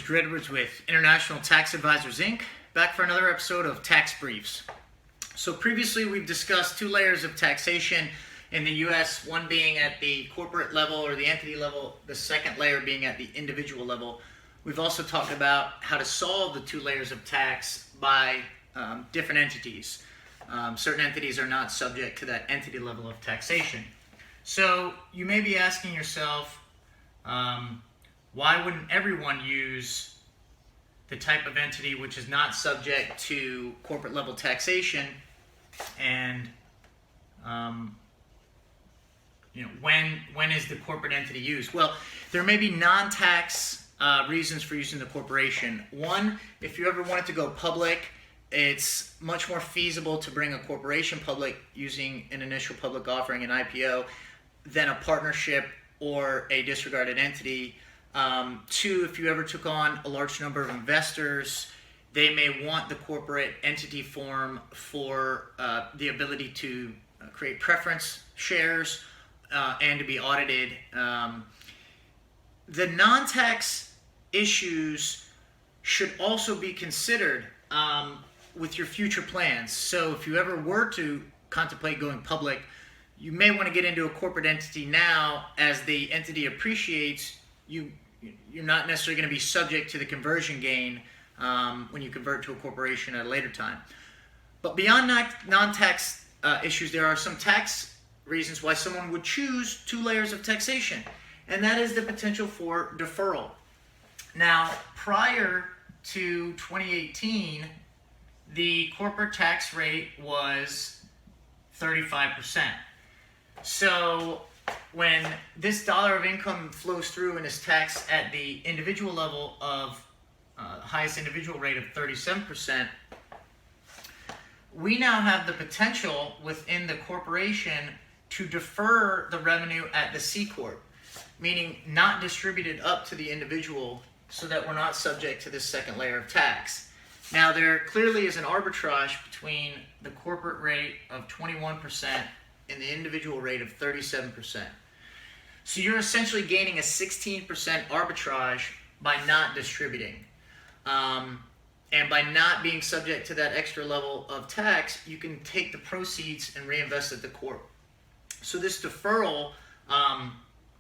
Drew Edwards with International Tax Advisors Inc. Back for another episode of Tax Briefs. So previously we've discussed two layers of taxation in the U.S., one being at the corporate level or the entity level, the second layer being at the individual level. We've also talked about how to solve the two layers of tax by different entities. Certain entities are not subject to that entity level of taxation. So you may be asking yourself, why wouldn't everyone use the type of entity which is not subject to corporate level taxation? And when is the corporate entity used? Well, there may be non-tax reasons for using the corporation. One, if you ever wanted to go public, it's much more feasible to bring a corporation public using an initial public offering, an IPO, than a partnership or a disregarded entity. Two, if you ever took on a large number of investors, they may want the corporate entity form for the ability to create preference shares and to be audited. The non-tax issues should also be considered with your future plans. So if you ever were to contemplate going public, you may want to get into a corporate entity now. As the entity appreciates, you're not necessarily going to be subject to the conversion gain when you convert to a corporation at a later time. But beyond non-tax issues, there are some tax reasons why someone would choose two layers of taxation, and that is the potential for deferral. Now, prior to 2018, the corporate tax rate was 35%. So when this dollar of income flows through and is taxed at the individual level of highest individual rate of 37%, we now have the potential within the corporation to defer the revenue at the C Corp, meaning not distributed up to the individual, so that we're not subject to this second layer of tax. Now, there clearly is an arbitrage between the corporate rate of 21% and the individual rate of 37%. So you're essentially gaining a 16% arbitrage by not distributing. And by not being subject to that extra level of tax, you can take the proceeds and reinvest at the corp. So this deferral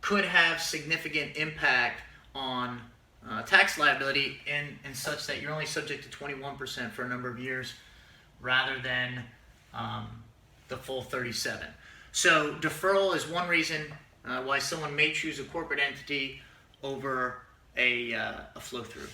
could have significant impact on tax liability in such that you're only subject to 21% for a number of years rather than the full 37%. So deferral is one reason why someone may choose a corporate entity over a flow-through.